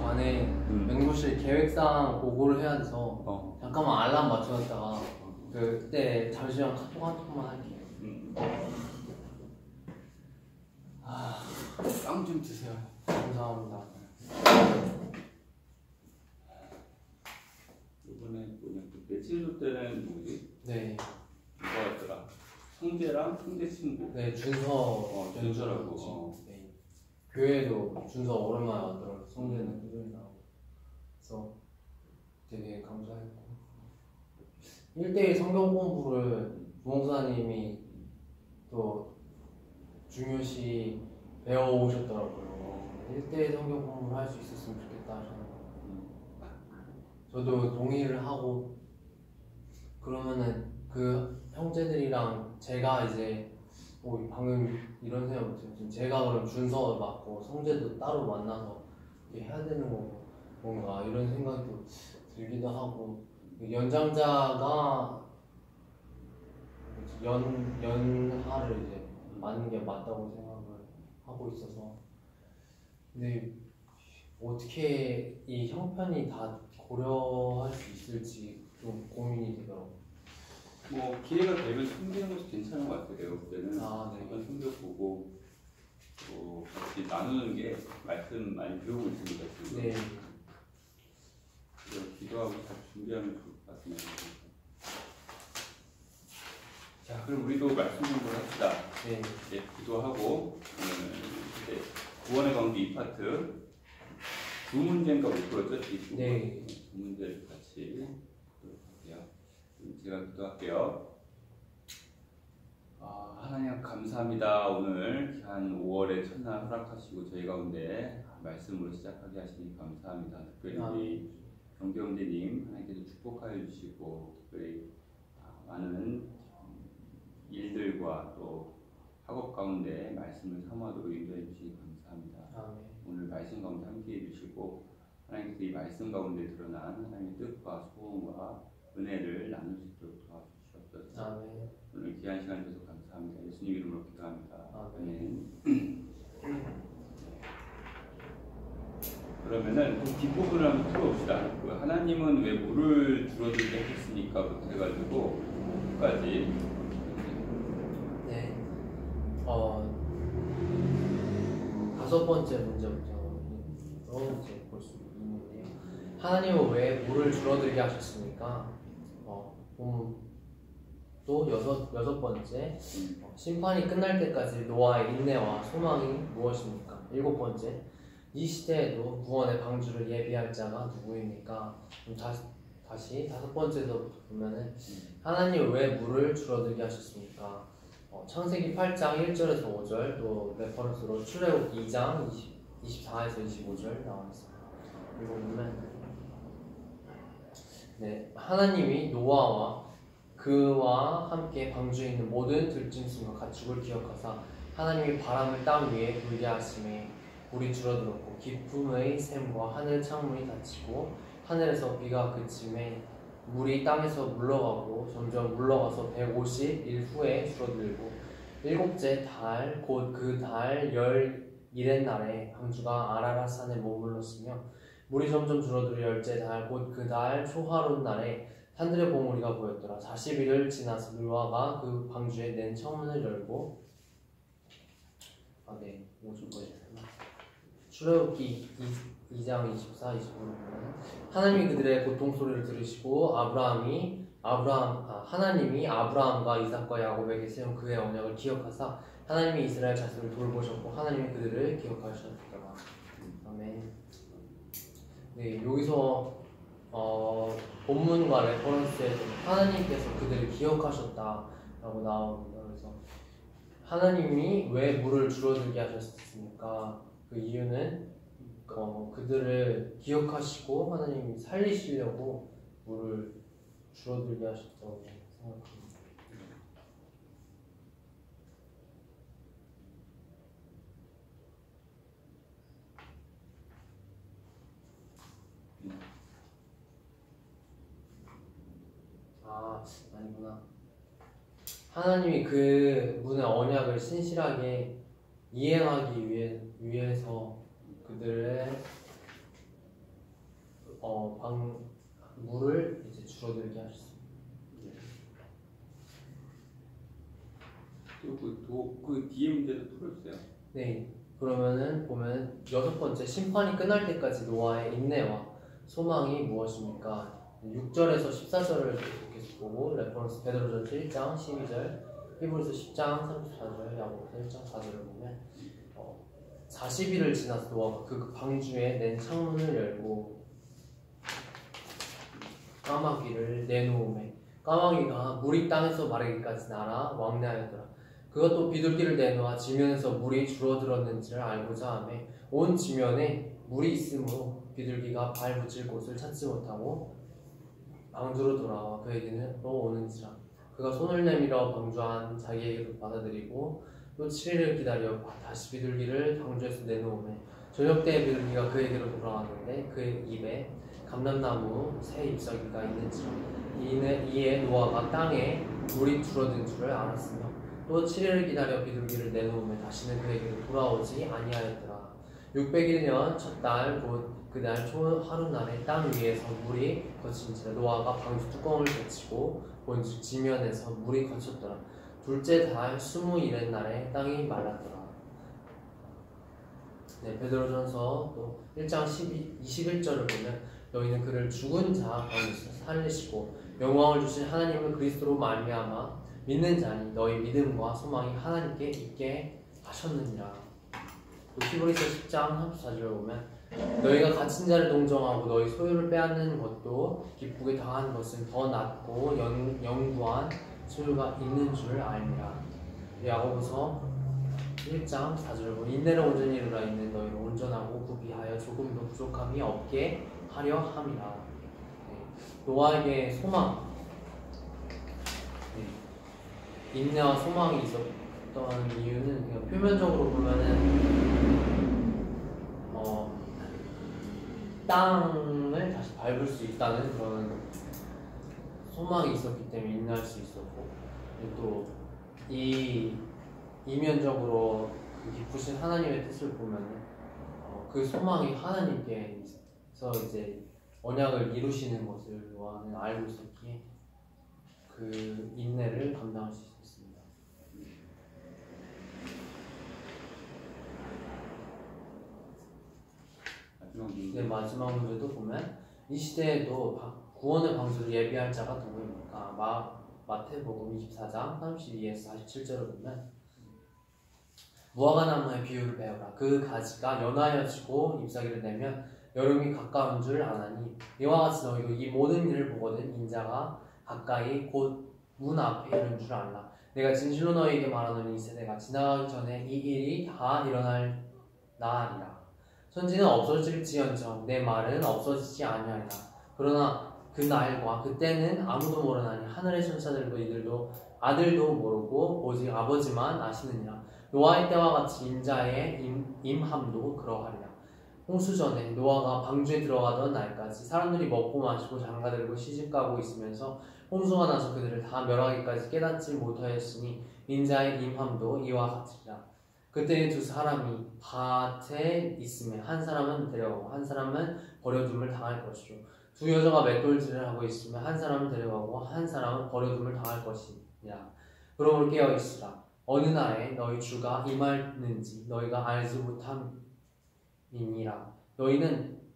반에 맹구실 계획상 보고를 해야 돼서 잠깐만 알람 맞춰놨다가 그때 잠시만 카톡 한 통만 할게요. 빵 좀 드세요. 감사합니다. 이번에 뭐냐 그때 친구 때는 뭐지? 네. 뭐였더라? 성재랑 성재 친구. 네, 준서. 준서라고. 네. 교회에도 준서 오랜만에 왔더라고요. 성재는 꾸준히 나오고. 그래서 되게 감사했고. 1대1 성경 공부를 부목사님이 또 중요시 배워오셨더라고요. 1대1 성경 공부를 할 수 있었으면 좋겠다 하셔서 저도 동의를 하고, 그러면은 그 형제들이랑 제가 이제 방금 이런 생각 못했지만 제가 그럼 준서 맡고 성재도 따로 만나서 이렇게 해야 되는 거고 뭔가 이런 생각도 들기도 하고, 연장자가 연하를 이제 맞는 게 맞다고 생각을 하고 있어서, 근데 어떻게 이 형편이 다 고려할 수 있을지 좀 고민이 되더라고요. 뭐 기회가 되면 숨기는 것이 괜찮은 것 같아요. 그때는 네. 한번 숨겨보고 또 같이 나누는 게 말씀 많이 배우고 있습니다. 지금. 네. 그래서 기도하고 잘 준비하면 좋을 것 같습니다. 자, 그럼 우리도 말씀 공부를 합시다. 네. 네, 기도하고 이제 구원의 광주 2파트 두 문제인가 못 풀었죠? 네. 두 문제를 같이 풀도록 할게요. 제가 기도할게요. 하나님 감사합니다. 오늘 한 5월의 첫날 허락하시고 저희 가운데 말씀으로 시작하게 하시니 감사합니다. 특별히 우리 경경대님 하나님께서 축복하여 주시고 특별히 많은 일들과 또 학업 가운데 말씀을 사모하도록 인도해 주시니 감사합니다. 아멘. 오늘 말씀 가운데 함께해 주시고 하나님께서 이 말씀 가운데 드러난 하나님의 뜻과 소원과 은혜를 나눌 수 있도록 도와주시옵소서. 아멘. 오늘 귀한 시간 주셔서 감사합니다. 예수님 이름으로 기도합니다. 아멘. 그러면은 뒷부분을 한번 풀어봅시다. 하나님은 왜 물을 줄어들게 하셨습니까? 부터 해가지고 끝까지. 네. 다섯 번째 문제부터 볼 수 있는데요. 하나님은 왜 물을 줄어들게 하셨습니까? 또 여섯 번째, 심판이 끝날 때까지 노아의 인내와 소망이 무엇입니까? 일곱 번째, 이 시대에도 구원의 방주를 예비할 자가 누구입니까? 다시 다섯 번째서부터 보면은 하나님 왜 물을 줄어들게 하셨습니까? 창세기 8장 1절에서 5절, 또 레퍼런스로 출애굽기 2장 24에서 25절 나와 있습니다. 이거 보면 네, 하나님이 노아와 그와 함께 방주에 있는 모든 들짐승과 가축을 기억하사 하나님이 바람을 땅 위에 불게 하심에 물이 줄어들었고 깊음의 샘과 하늘 창문이 닫히고 하늘에서 비가 그침에 물이 땅에서 물러가고 점점 물러가서 150일 후에 줄어들고 일곱째 달 곧 그 달 11의 날에 방주가 아라랏산에 머물렀으며 물이 점점 줄어들어 열째 달 곧 그 달 초하룻 날에 산들의 봉우리가 보였더라. 40일을 지나서 노아가 그 방주에 낸 창문을 열고 출애굽기 2장 24, 25를 보면 하나님이 그들의 고통소리를 들으시고 하나님이 아브라함과 이삭과 야곱에게 세운 그의 언약을 기억하사 하나님이 이스라엘 자손을 돌보셨고 하나님이 그들을 기억하셨더라. 아멘. 네, 여기서 본문과 레퍼런스에서 하나님께서 그들을 기억하셨다라고 나옵니다. 그래서 하나님이 왜 물을 줄어들게 하셨습니까? 그 이유는 그들을 기억하시고 하나님이 살리시려고 물을 줄어들게 하셨다고 생각합니다. 아니구나. 하나님이 그 분의 언약을 신실하게 이행하기 위해서 그들을 물을 이제 줄어들게 하셨습니다. 그 뒤에 문제도 풀어주세요. 네, 그러면은 보면 6번째 심판이 끝날 때까지 노아의 인내와 소망이 무엇입니까? 6절에서 14절을 계속 보고 레퍼런스 베드로전서 1장 12절, 히브리서 10장 34절, 야고보서 1장 4절을 보면 40일을 지나서 노아가 그 방주에 낸 창문을 열고 까마귀를 내놓음에 까마귀가 물이 땅에서 마르기까지 날아 왕래하였더라. 그가 또 비둘기를 내놓아 지면에서 물이 줄어들었는지를 알고자 하매 온 지면에 물이 있으므로 비둘기가 발 붙일 곳을 찾지 못하고 방주로 돌아와 그에게는 또 오는지라. 그가 손을 내밀어 방주 안 자기에게로 받아들이고 또 7일을 기다려 다시 비둘기를 방주에서 내놓으매 저녁 때에 비둘기가 그에게로 돌아왔는데 그의 입에 감람나무 새 잎사귀가 있는지라. 이에 노아가 땅에 물이 줄어든 줄을 알았으며 또 7일을 기다려 비둘기를 내놓으며 다시는 그에게로 돌아오지 아니하였더라. 601년 첫 달 곧 그날 초 하루날에 땅 위에서 물이 거친지라. 노아가 방주 뚜껑을 젖히고 본즉 지면에서 물이 거쳤더라. 둘째 달 21의 날에 땅이 말랐더라. 네, 베드로전서 또 1장 21절을 보면 너희는 그를 죽은 자 가운데서 살리시고 영광을 주신 하나님을 그리스도로 말미암아 믿는 자니 너희 믿음과 소망이 하나님께 있게 하셨느니라. 또 히브리서 10장 34절을 보면 너희가 갇힌 자를 동정하고 너희 소유를 빼앗는 것도 기쁘게 당하는 것은 더 낫고 영구한 소유가 있는 줄 알미라. 야고보서 1장 4절 보면 인내를 온전히 이루라. 있는 너희를 온전하고 구비하여 조금도 부족함이 없게 하려 함이라. 노아에게 소망, 인내와 소망이 있었던 이유는 그냥 표면적으로 보면은 땅을 다시 밟을 수 있다는 그런 소망이 있었기 때문에 인내할 수 있었고, 또 이 이면적으로 그 깊으신 하나님의 뜻을 보면은 그 소망이 하나님께서 이제 언약을 이루시는 것을 노아는 알고 있었기에 그 인내를 감당할 수 있었습니다. 네, 마지막 문제도 보면 이 시대에도 구원의 방주를 예비할 자가 누구입니까? 마태복음 24장 32에서 47절을 보면 무화과나무의 비유를 배우라. 그 가지가 연하여지고 잎사귀를 내면 여름이 가까운 줄 아나니 이와 같이 너희도 이 모든 일을 보거든 인자가 가까이 곧 문 앞에 이른 줄 알라. 내가 진실로 너희에게 말하노니 이 세대가 지나가기 전에 이 일이 다 일어날 나리라. 천지는 없어질지언정 내 말은 없어지지 아니하리라. 그러나 그 날과 그때는 아무도 모르나니 하늘의 천사들도 이들도 아들도 모르고 오직 아버지만 아시느니라. 노아의 때와 같이 인자의 임함도 그러하리라. 홍수 전에 노아가 방주에 들어가던 날까지 사람들이 먹고 마시고 장가들고 시집가고 있으면서 홍수가 나서 그들을 다 멸하기까지 깨닫지 못하였으니 인자의 임함도 이와 같으리라. 그때는 두 사람이 밭에 있으면 한 사람은 데려가고 한 사람은 버려둠을 당할 것이요 두 여자가 맷돌질을 하고 있으면 한 사람은 데려가고 한 사람은 버려둠을 당할 것이니라. 그러므로 깨어있으라. 어느 날에 너희 주가 임하는지 너희가 알지 못함이니라.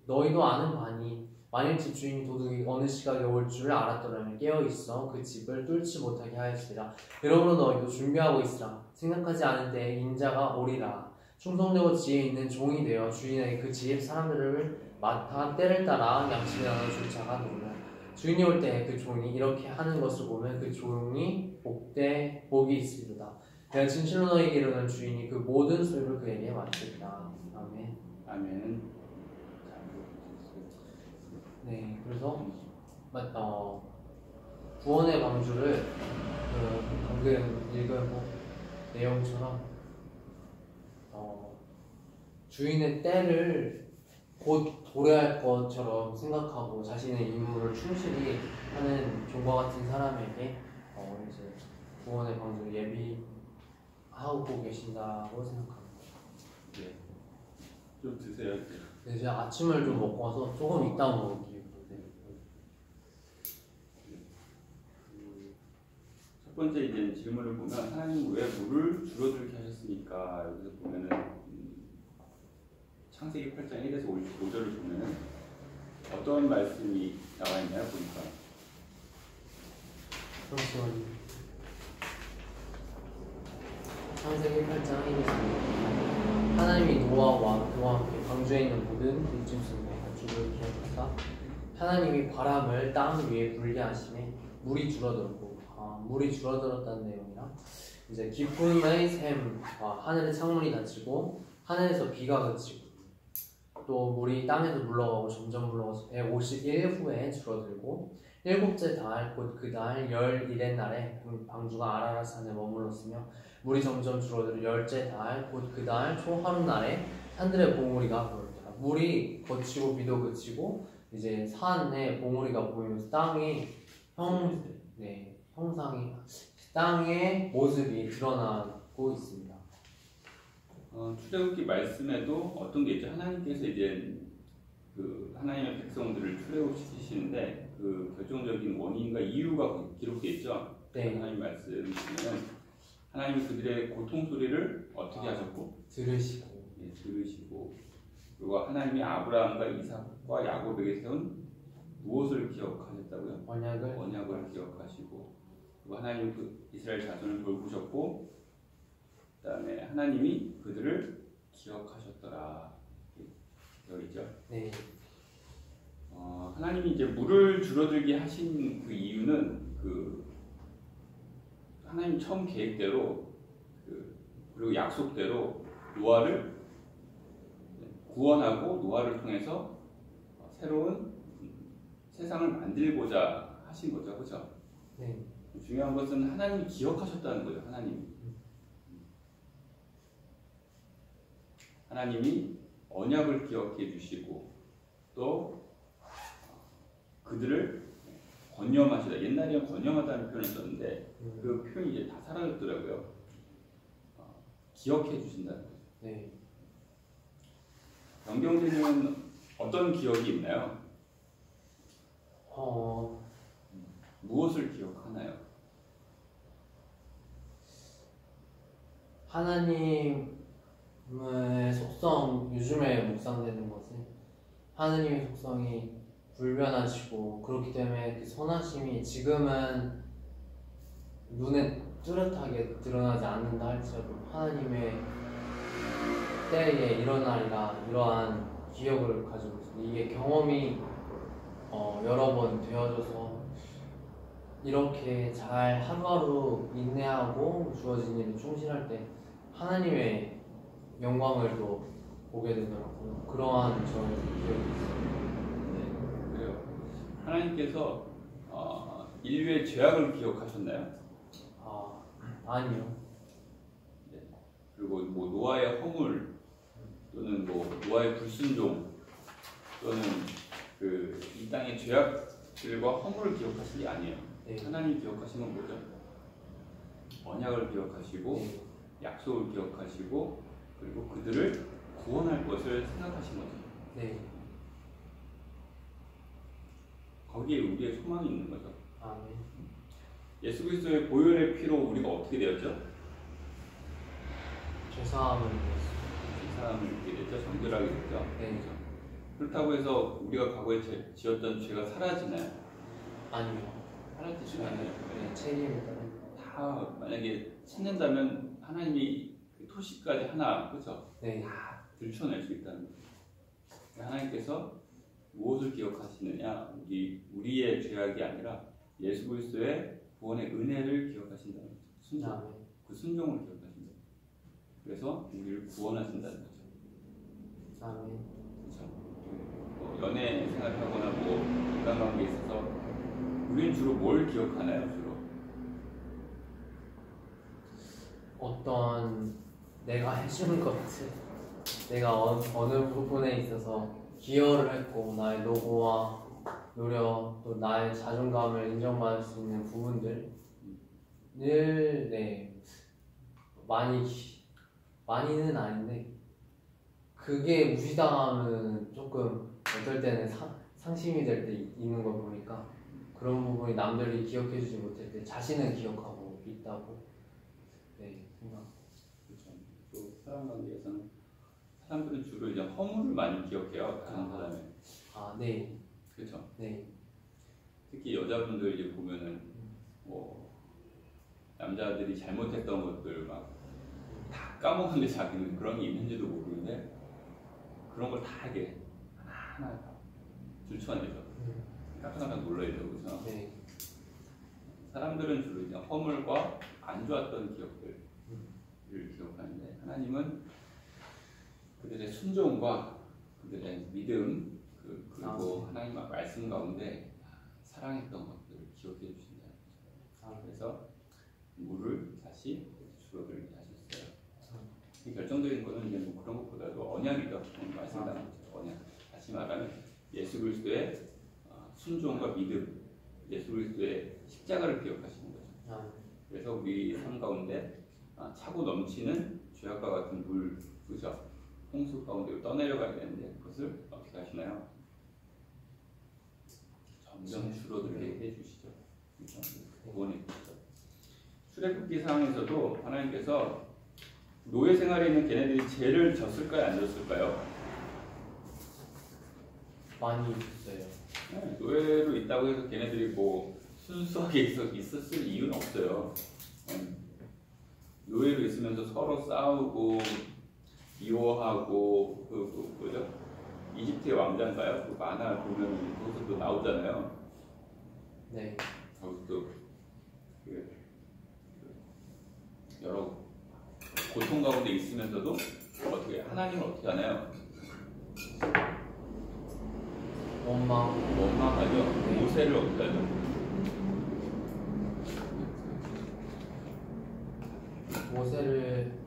너희도 아는 바니 만일 집주인이 도둑이 어느 시각에 올 줄을 알았더라면 깨어있어 그 집을 뚫지 못하게 하였으리라. 그러므로 너희도 준비하고 있으라. 생각하지 않은 때에 인자가 오리라. 충성되고 지혜 있는 종이 되어 주인에게 그 집 사람들을 맡아 때를 따라 양식을 나눠줄 자가 누구냐. 주인이 올 때 그 종이 이렇게 하는 것을 보면 그 종이 복이 있으리로다. 내가 진실로 너희에게 이르는 주인이 그 모든 소유를 그에게 맡기리라. 아멘. 아멘. 네, 그래서 구원의 방주를 방금 읽은 내용처럼 주인의 때를 곧 도래할 것처럼 생각하고 자신의 임무를 충실히 하는 종과 같은 사람에게 이제 구원의 방주를 예비하고 계신다고 생각합니다. 네. 좀 드세요. 네, 제가 아침을 좀 먹고 와서 조금 이따 먹을게요. 네. 첫 번째 이제 질문을 보면 하나님 왜 물을 줄어들게 하셨습니까? 여기서 보면은 창세기 8장 1에서 5절을 보면은 어떤 말씀이 나와 있나요? 보니까 잠시만요. 창세기 8장 1에서 하나님이 노아와 그와 함께 방주에 있는 모든 들짐승과 가축을 기억하사 하나님이 바람을 땅 위에 불게 하심에 물이 줄어들었고, 물이 줄어들었다는 내용이랑 이제 기쁨의 샘과 하늘의 창문이 닫히고 하늘에서 비가 그치고 또 물이 땅에서 물러가고 점점 물러가서 151 후에 줄어들고 일곱째 달 곧 그 달 11의 날에 방주가 아라랏 산에 머물렀으며 물이 점점 줄어들어 열째 달 곧 그 달 초하루 날에 산들의 봉우리가 보였더라. 물이 거치고 비도 그치고 이제 산에 봉우리가 보이면서 땅이 형상이 땅의 모습이 드러나고 있습니다. 출애굽기 말씀에도 어떤 게 있죠? 하나님께서 이제 그 하나님의 백성들을 출애굽시키시는데 그 결정적인 원인과 이유가 기록되어 있죠. 네. 하나님 말씀 보면 하나님이 그들의 고통 소리를 어떻게 하셨고 들으시고 들으시고 그리고 하나님이 아브라함과 이삭과 야곱에게 세운 무엇을 기억하셨다고요? 언약을 기억하시고 그리고 하나님 그 이스라엘 자손을 돌보셨고 그다음에 하나님이 그들을 기억하셨더라 되어 있죠. 네. 하나님이 이제 물을 줄어들게 하신 그 이유는 그 하나님 처음 계획대로 그리고 약속대로 노아를 구원하고 노아를 통해서 새로운 세상을 만들고자 하신 거죠, 그렇죠? 네. 중요한 것은 하나님이 기억하셨다는 거죠. 하나님이 언약을 기억해 주시고 또 그들을 권념하시다. 옛날에는 권념하다는 표현을 썼는데 그 표현이 이제 다 사라졌더라고요. 기억해 주신다는 거죠. 네. 영경제는 어떤 기억이 있나요? 무엇을 기억하나요? 하나님의 속성, 요즘에 묵상되는 것은 하나님의 속성이 불변하시고 그렇기 때문에 그 선하심이 지금은 눈에 뚜렷하게 드러나지 않는다 할지라도 하나님의 때에 일어나리라 이러한 기억을 가지고 있습니다. 이게 경험이 여러 번 되어져서 이렇게 잘 하루하루 인내하고 주어진 일에 충실할 때 하나님의 영광을 또 보게 되더라고요. 그러한 저의 기억이 있어요. 네, 그래요. 하나님께서 인류의 죄악을 기억하셨나요? 아니요. 네. 그리고 뭐 노아의 허물 또는 뭐 노아의 불순종 또는 이 땅의 죄악들과 허물을 기억하신 게 아니에요. 네. 하나님 기억하신 건 뭐죠? 언약을 기억하시고 네. 약속을 기억하시고 그리고 그들을 구원할 것을 생각하신 거죠. 네. 거기에 우리의 소망이 있는 거죠. 아멘. 예수 그리스도의 보혈의 피로 우리가 어떻게 되었죠? 죄사함을 이렇게 됐죠. 정결하게 됐죠. 네. 그렇죠? 그렇다고 해서 우리가 과거에 지었던 죄가 사라지나요? 아니요. 사라지지 않아요. 네, 책임을 다 만약에 찾는다면 하나님이 그 토시까지 하나, 그렇죠? 네. 다 들춰낼 수 있다는 거죠. 하나님께서 무엇을 기억하시느냐? 우리의 죄악이 아니라 예수 그리스도의 구원의 은혜를 기억하신다는 거죠. 순종, 그 순종을 기억하신다. 그래서 우리를 구원하신다는 거죠. 아멘. 그렇죠? 연애 생활하거나 뭐 인간관계에 있어서 우리는 주로 뭘 기억하나요? 주로 어떤 내가 해주는 것들, 내가 어느 부분에 있어서 기여를 했고 나의 노고와 노력, 또 나의 자존감을 인정받을 수 있는 부분들 늘 많이는 아닌데 그게 무시당하면 조금 어떨 때는 상심이 될 때 있는 거 보니까 그런 부분이 남들이 기억해주지 못할 때 자신은 기억하고 있다고 생각. 그렇죠. 또 사람 관계에서는 사람들은 주로 이제 허물을 많이 기억해요. 다른 사람의. 네. 그렇죠. 네. 특히 여자분들 이제 보면은 뭐 남자들이 잘못했던 것들 막 다 까먹는데 자기는 그런 게 있는지도 모르는데 그런 걸 다 이게 하나하나 다 줄쳐내죠. 깜짝깜짝 놀라죠, 그렇죠? 네. 사람들은 주로 이제 허물과 안 좋았던 기억들을 기억하는데 하나님은 그들의 순종과 그들의 믿음 그리고 하나님 말씀 가운데 사랑했던 것들을 기억해 주신다. 그래서 물을 다시 줄어들게 하셨어요. 결정적인 것은 이제 뭐 그런 것보다도 언약이죠. 말씀드린 언약. 다시 말하면 예수 그리스도의 순종과 믿음, 예수 그리스도의 십자가를 기억하시는 거죠. 그래서 우리 삶 가운데 차고 넘치는 죄악과 같은 물, 그죠? 홍수 가운데로 떠내려가야 되는데 그것을 어떻게 하시나요? 점점 줄어들게 해주시죠. 구원해 주시죠. 출애굽기 상황에서도 하나님께서 노예 생활에 있는 걔네들이 죄를 졌을까요? 안 졌을까요? 많이 있어요. 네, 노예로 있다고 해서 걔네들이 뭐 순수하게 있었을 이유는 없어요. 노예로 있으면서 서로 싸우고 미워하고 뭐죠? 이집트의 왕자인가요? 그 만화 보면 거기서도 나오잖아요. 네. 거기서도 여러 고통 가운데 있으면서도 어떻게 하나님을 어떻게 하나요? 원망하죠. 모세를 어떻게 하죠? 모세를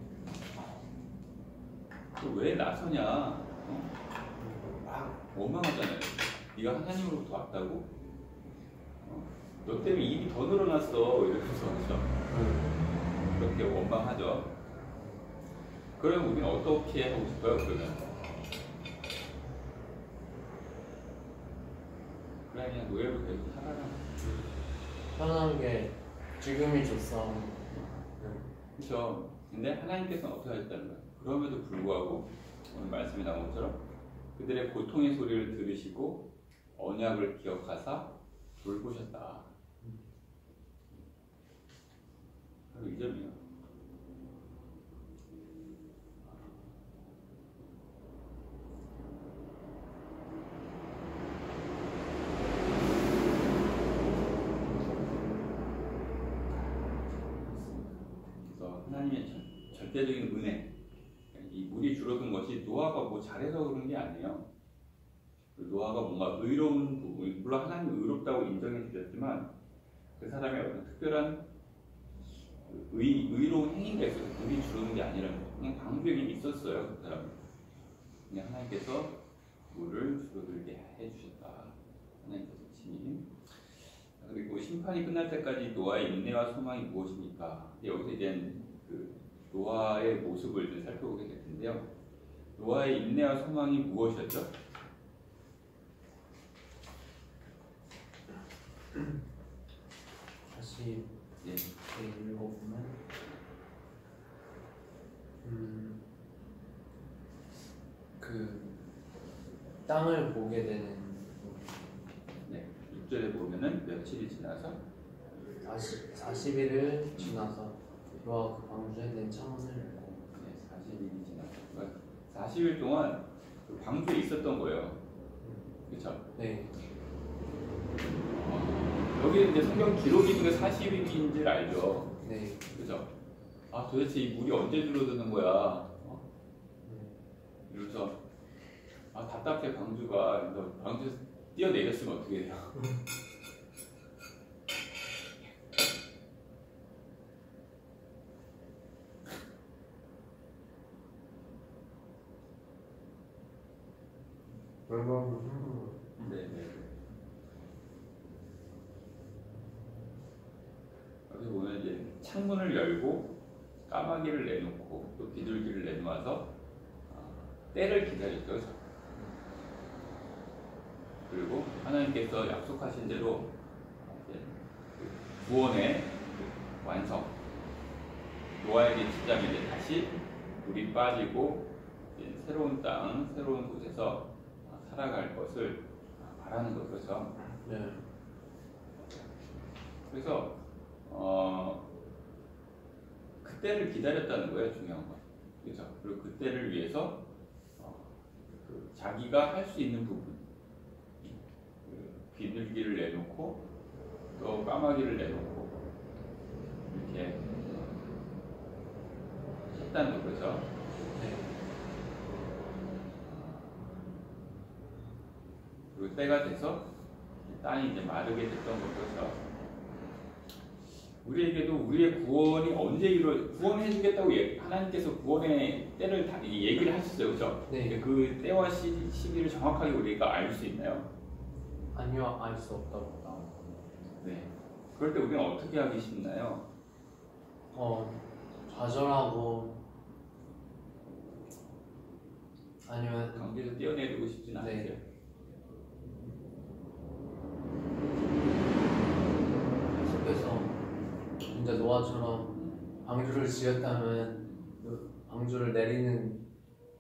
왜 나서냐? 원망하잖아요. 네가 하나님으로부터 왔다고? 너 때문에 일이 더 늘어났어. 이러면서 그렇게 원망하죠. 그럼 우리는 어떻게 하고 싶어요? 그러면 그냥 노예로 계속 살아라. 편한 게 지금이 좋어. 그렇죠. 근데 하나님께서는 어떻게 하셨다는 거예요? 그럼에도 불구하고 오늘 말씀에 나온 것처럼 그들의 고통의 소리를 들으시고 언약을 기억하사 돌보셨다. 바로 이 점이에요. 그래서 하나님의 절대적인 은혜, 이 물이 줄어든 것이 노아가 뭐 잘해서 그런 게 아니에요. 노아가 뭔가 의로운 부분, 물론 하나님이 의롭다고 인정해 주셨지만 그 사람의 어떤 특별한 의로운 행위가 있어서 물이 줄어든 게 아니라는 거예요. 그냥 방법이 있었어요. 그 사람은. 그냥 하나님께서 물을 줄어들게 해주셨다. 하나님께서 친히. 그리고 심판이 끝날 때까지 노아의 인내와 소망이 무엇입니까? 여기서 이제 그 노아의 모습을 좀 살펴보게 될 텐데요. 노아의 인내와 소망이 무엇이었죠? 다시 읽어보면 그 땅을 보게 되는 6절에 보면은 며칠이 지나서 40일을 지나서 노아가 그 방주에 낸 창문을 열고 40일이 지나서 40일 동안 그 방주에 있었던 거예요. 그렇죠? 네. 여기 이제 성경 기록이 있는 게 40일인 줄 알죠? 네. 그죠? 도대체 이 물이 언제 줄어드는 거야? 이러면서 답답해 방주가. 그래서 방주에서 뛰어내렸으면 어떻게 해요? 네네. 여기 보면 이제 창문을 열고 까마귀를 내놓고 또 비둘기를 내놓아서 때를 기다렸죠. 그리고 하나님께서 약속하신 대로 구원의 완성, 노아에게 진짜면 이제 다시 물이 빠지고 이제 새로운 땅, 새로운 곳에서 살아갈 것을 말하는 거죠. 그렇죠? 네. 그래서 그때를 기다렸다는 거예요. 중요한 건. 그렇죠? 그리고 그때를 위해서 그 자기가 할 수 있는 부분, 그 비둘기를 내놓고 또 까마귀를 내놓고 이렇게 했다는 거죠. 네. 그리고 때가 돼서 땅이 이제 마르게 됐던 거죠. 우리에게도 우리의 구원이 언제 구원해주겠다고 하나님께서 구원의 때를 다 얘기를 하셨어요, 그렇죠? 네. 그 때와 시기를 정확하게 우리가 알 수 있나요? 아니요, 알 수 없다고. 네. 그럴 때 우리는 어떻게 하기 쉽나요? 좌절하고 아니면 관계에서 뛰어내리고 싶진 않으세요? 네. 속에서 진짜 노아처럼 방주를 지었다면 그 방주를 내리는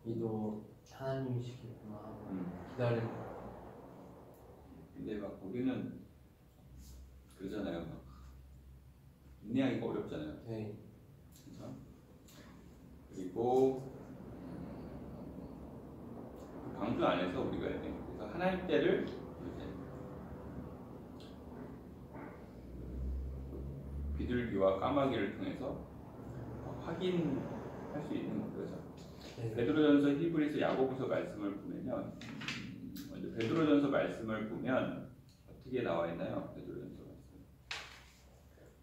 이도 하나님이시겠구나 기다리고. 근데 막 우리는 그러잖아요. 막 인내하기가 어렵잖아요. 네. 그렇죠? 그리고 그 방주 안에서 우리가 이제 그래서 하나님 때를 이제 비둘기와 까마귀를 통해서 확인할 수 있는 거죠. 네. 베드로전서, 히브리서, 야고보서 말씀을 보면요. 먼저 베드로전서 말씀을 보면 어떻게 나와 있나요? 베드로전서 말씀.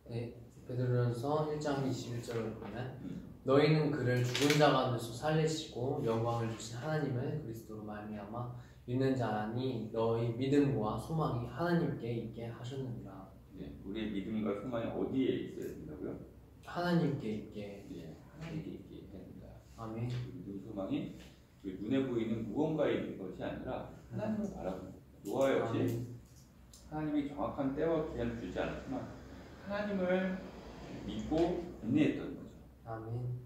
네. 베드로전서 1장 21절을 보면 너희는 그를 죽은 자 가운데서 살리시고 영광을 주신 하나님을 그리스도로 말미암아 믿는 자니 너희 믿음과 소망이 하나님께 있게 하셨느니라. 네, 우리의 믿음과 소망이 어디에 있어야 된다고요? 하나님께 있게. 네, 하나님께 있게 해야 된다. 아멘. 믿음, 소망이 우리 눈에 보이는 무언가에 있는 것이 아니라 하나님을 바라보는 거예요. 노아 역시 하나님이 정확한 때와 기한을 주지 않았지만 하나님을 믿고 인내했던 거죠. 아멘.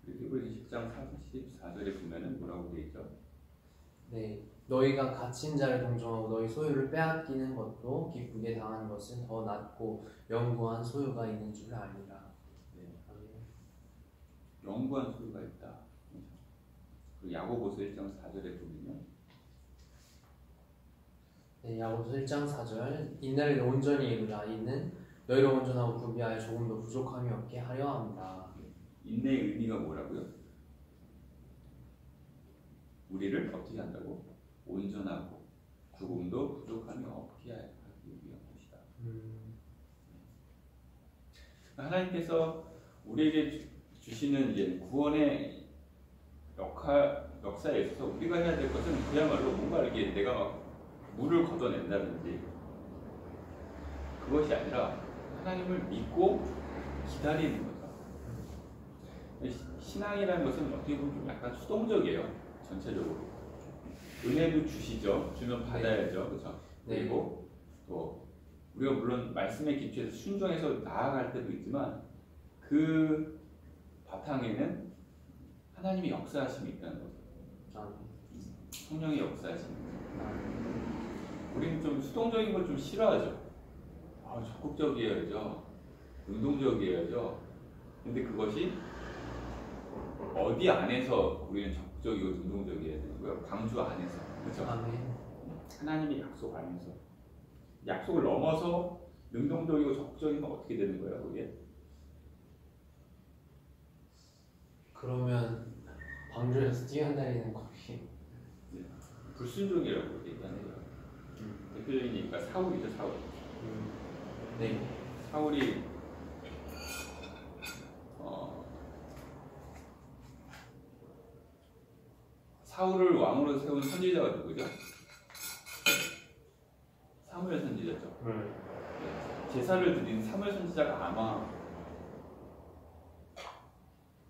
히브리서 10장 44절에 보면은 뭐라고 되어 있죠? 네. 너희가 갇힌 자를 동정하고 너희 소유를 빼앗기는 것도 기쁘게 당하는 것은 더 낫고 영구한 소유가 있는 줄 아니라. 네. 아멘. 영구한 소유가 있다. 그리고 야고보서 1장 4절에 보면요. 네, 야고보서 1장 4절 인내를 온전히 이루라. 이는 너희를 온전하고 구비하여 조금도 부족함이 없게 하려 합니다. 인내의 의미가 뭐라고요? 우리를 어떻게 한다고? 온전하고 조금도 부족함이 없게 하기 위한 것이다. 하나님께서 우리에게 주시는 이제 구원의 역사에 있어서 우리가 해야 될 것은 그야말로 뭔가 이렇게 내가 막 물을 걷어낸다든지 그것이 아니라 하나님을 믿고 기다리는 거죠. 신앙이라는 것은 어떻게 보면 좀 약간 수동적이에요. 전체적으로 은혜도 주시죠. 주면 받아야죠. 그렇죠? 네. 그리고 또 우리가 물론 말씀에 기초해서 순종해서 나아갈 때도 있지만 그 바탕에는 하나님의 역사하심이 있다는 거죠. 성령의 역사하심. 우리는 좀 수동적인 걸 좀 싫어하죠. 적극적이어야죠. 운동적이어야죠. 근데 그것이 어디 안에서 우리는 적극적이고 운동적이어야 되는 거예요? 방주 안에서. 그렇죠? 아멘. 하나님의 약속 안에서. 약속을 넘어서 능동적이고 적극적이면 어떻게 되는 거예요, 그게? 그러면 방주에서 뛰어다니는 거기. 네. 불순종이라고 얘기하는 거예요. 대표적인 얘기가 사울이죠, 사울. 네. 사울이 사울을 왕으로 세운 선지자가 누구죠? 사무엘 선지자죠. 제사를 드린 사무엘 선지자가 아마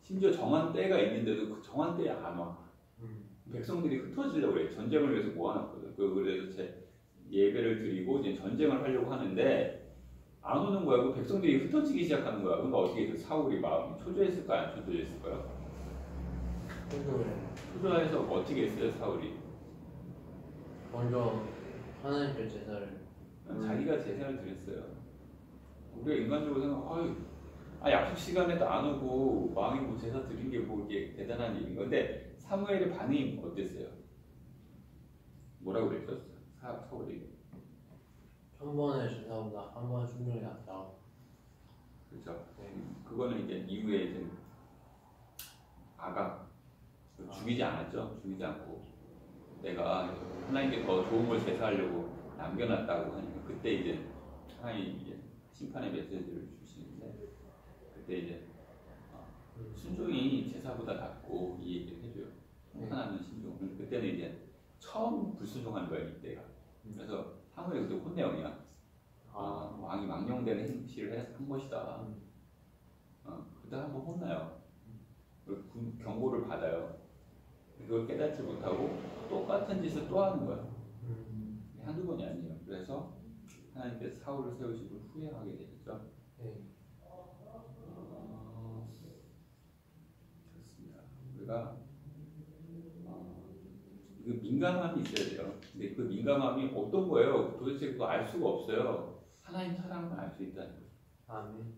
심지어 정한 때가 있는데도 그 정한 때에 안 와. 백성들이 흩어지려고 해요. 전쟁을 위해서 모아놨거든. 그래서 제 예배를 드리고 이제 전쟁을 하려고 하는데 안 오는 거야. 그 백성들이 흩어지기 시작하는 거야. 그러니까 어떻게 해서 사울이 마음이 초조했을까요? 안 초조했을까요? 초조해서 어떻게 했어요, 사울이? 먼저 하나님께 제사를 자기가 제사를 드렸어요. 우리가 인간적으로 약속 시간에도 안 오고 왕이 뭐 제사 드린 게 뭐 이게 대단한 일인 건데 사무엘의 반응이 어땠어요? 뭐라고 그랬죠? 사울이 한 번의 제사보다 한 번의 순종이 낫다. 그렇죠. 네. 그거는 이제 이후에 이제 아각 죽이지 않았죠. 죽이지 않고 내가 하나님께 더 좋은 걸 제사하려고 남겨놨다고 하니까 그때 이제 하나님 이제 심판의 메시지를 주시는데 그때 이제 순종이 제사보다 낫고 이 얘기를 해줘요. 하나는 순종. 그때는 이제 처음 불순종한 거야 이때가. 그래서 사무엘이 그때 혼내용이야. 왕이 망령되는 행실을 한 것이다. 그때 한번 혼나요. 경고를 받아요. 그걸 깨닫지 못하고 똑같은 짓을 또 하는 거야. 한두 번이 아니에요. 그래서 하나님께서 사울을 세우시고 후회하게 되죠. 네. 그렇습니다. 우리가 그 민감함이 있어야 돼요. 근데 그 민감함이 어떤 거예요? 도대체 그거 알 수가 없어요. 하나님 사랑만 알 수 있다는 거죠. 아멘.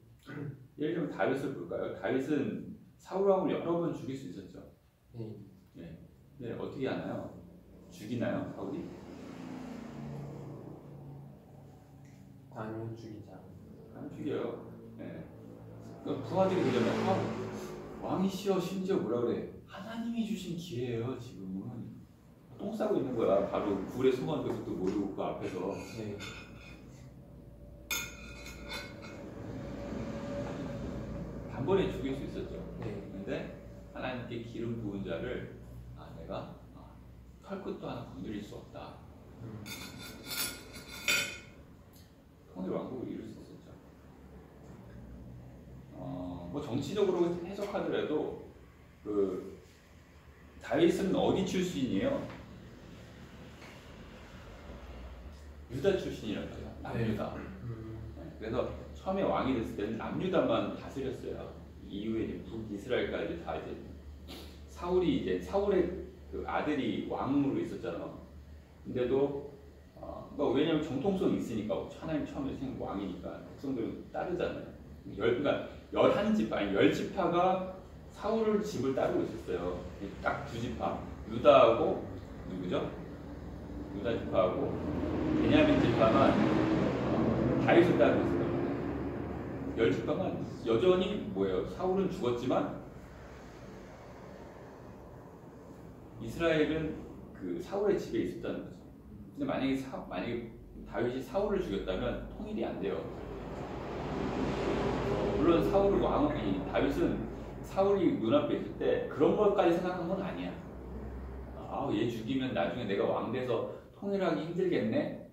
예를 들면 다윗을 볼까요? 다윗은 사울 왕을 여러 번 죽일 수 있었죠. 네. 네, 어떻게 하나요? 죽이나요, 사울이? 아니요, 죽이지 않아요. 안 죽여요. 네. 그러니까 부하들이 그러잖아요. 왕이시여 심지어 뭐라 그래? 하나님이 주신 기회예요, 지금은. 똥 싸고 있는 거야. 바로 굴에 숨어있는 것도 모르고 그 앞에서. 네. 단번에 죽일 수 있었죠. 네. 근데 하나님께 기름 부은 자를 내가 털끝도 하나 건드릴 수 없다. 통일 왕국을 이룰 수 있었죠. 뭐 정치적으로 해석하더라도 그 다윗은 어디 출신이에요? 유다 출신이라고 해요. 남유다. 네. 그래서 처음에 왕이 됐을 때는 남유다만 다스렸어요. 이후에 이제 북이스라엘까지 다 이제 사울의 그 아들이 왕으로 있었잖아. 근데도 그러니까 왜냐면 정통성이 있으니까 하나님 처음에 생긴 왕이니까 백성들은 따르잖아요. 그러니까 11지파 아니 10지파가 사울을 집을 따르고 있었어요. 딱 2지파 유다하고 누구죠? 유다 지파하고 베냐민 지파만 다윗을 따르고 있었어요. 10지파만 여전히 뭐예요? 사울은 죽었지만 이스라엘은 그 사울의 집에 있었다는 거죠. 근데 만약에 다윗이 사울을 죽였다면 통일이 안 돼요. 물론 다윗은 사울이 눈앞에 있을 때 그런 것까지 생각한 건 아니야. 얘 죽이면 나중에 내가 왕 돼서 통일하기 힘들겠네.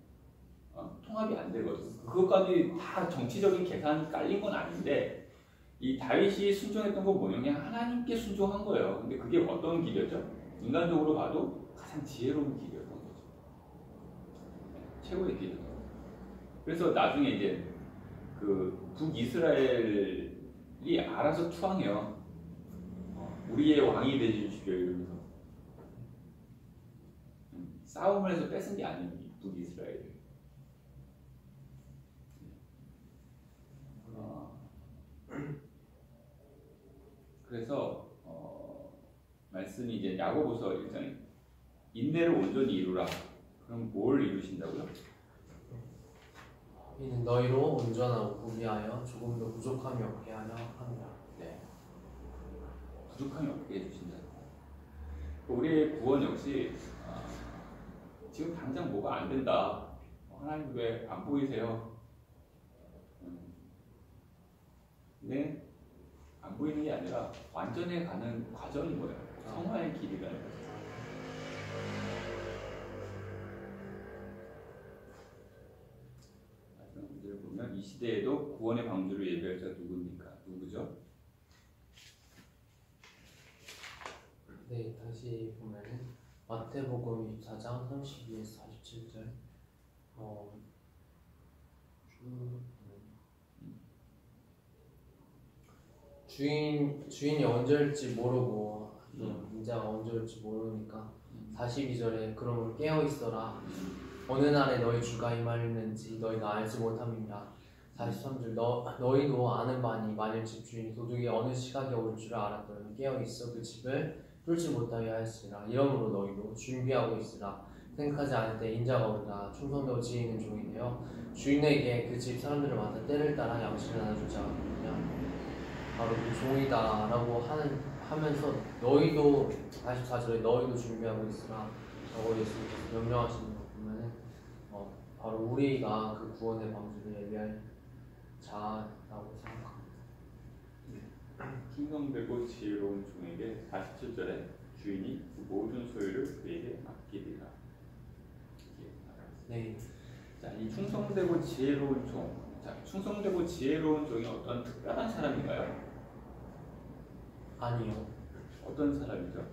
통합이 안 되거든. 그것까지 다 정치적인 계산이 깔린 건 아닌데 이 다윗이 순종했던 건 뭐냐면 하나님께 순종한 거예요. 근데 그게 어떤 길이었죠? 인간적으로 봐도 가장 지혜로운 길이었던 거죠. 최고의 길이었던 거죠. 그래서 나중에 이제 그 북이스라엘이 알아서 투항해요. 우리의 왕이 되주십시오 이러면서 싸움을 해서 뺏은 게 아니에요. 북이스라엘을. 그래서 말씀이 이제 야고보서 1장에 인내를 온전히 이루라. 그럼 뭘 이루신다고요? 이는 너희로 온전하고 구비하여 조금도 부족함이 없게 하려 합니다. 네. 부족함이 없게 해주신다. 우리의 구원 역시 지금 당장 뭐가 안 된다. 하나님 왜 안 보이세요? 근데 안 보이는 게 아니라 완전해 가는 과정인 거예요. 성화의 길이라는 거죠. 말씀을 보면 이 시대에도 구원의 방주를 예배할 자가 누구죠? 네, 다시 보면은 마태복음 24장 32에서 47절. 주인이 언제 올지 모르고 인자가 언제 올지 모르니까 42절에 그러므로 깨어 있어라. 어느 날에 너희 주가 임하였는지 너희가 알지 못함이라. 43절 너희도 아는 바니 만일 집주인이 도둑이 어느 시각에 올 줄 알았더니 깨어 있어 그 집을 뚫지 못하게 하였으리라. 이러므로 너희도 준비하고 있으라. 생각하지 않을 때 인자가 오리라. 충성되고 지혜 있는 종이 되어 주인에게 그 집 사람들을 맡아 때를 따라 양식을 나눠줄 자가 누구냐. 바로 그 종이다라고 하면서 너희도 44절에 너희도 준비하고 있으라 라고 예수님께서 명령하시는 거 보면은 바로 우리가 그 구원의 방주를 예비할 자라고 생각합니다. 충성되고 지혜로운 종에게 47절에 주인이 그 모든 소유를 그에게 맡기리라. 네. 자, 이 충성되고 지혜로운 종. 자, 충성되고 지혜로운 종이 어떤 특별한 사람인가요? 아니요. 어떤 사람이죠?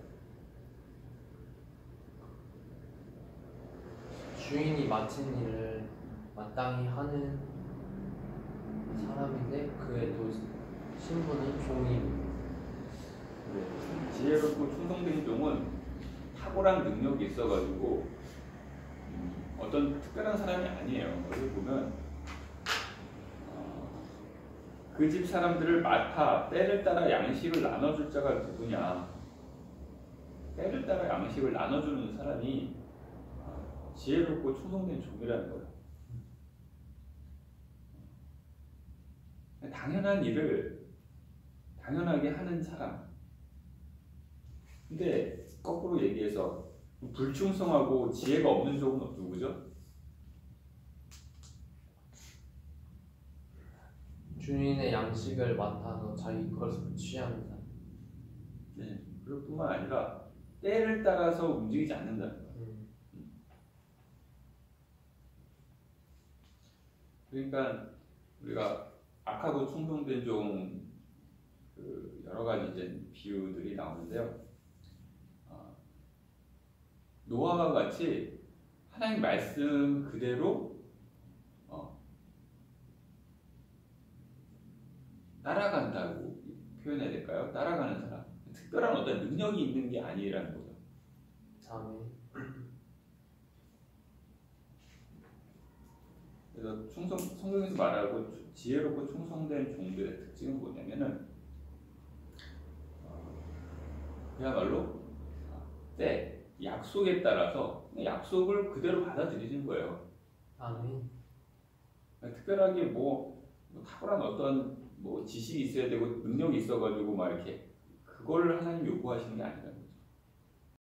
주인이 맡은 일을 마땅히 하는 사람인데 그의 또 신분은 종입니다. 네. 지혜롭고 충성된 종은 탁월한 능력이 있어가지고 어떤 특별한 사람이 아니에요. 여기 보면 그 집 사람들을 맡아 때를 따라 양식을 나눠줄 자가 누구냐. 때를 따라 양식을 나눠주는 사람이 지혜롭고 충성된 종이라는 거예요. 당연한 일을 당연하게 하는 사람. 근데 거꾸로 얘기해서 불충성하고 지혜가 없는 종은 누구죠? 주인의 양식을 맡아서 자기 것을 취하는 사람. 네, 그럴 뿐만 아니라 때를 따라서 움직이지 않는다는 거예요. 그러니까 우리가 악하고 충동된 종 여러 가지 이제 비유들이 나오는데요. 노아와 같이 하나님 말씀 그대로 따라간다고 표현해야 될까요? 따라가는 사람. 특별한 어떤 능력이 있는 게 아니라는 거죠. 아멘. 그래서 성경에서 말하고 지혜롭고 충성된 종들의 특징은 뭐냐면은 그야말로 때 약속에 따라서 약속을 그대로 받아들이는 거예요. 아멘. 특별하게 뭐 탁월한 어떤 뭐 지식이 있어야 되고 능력이 있어가지고 막 이렇게 그걸 하나님 요구하시는 게 아니라는 거예요.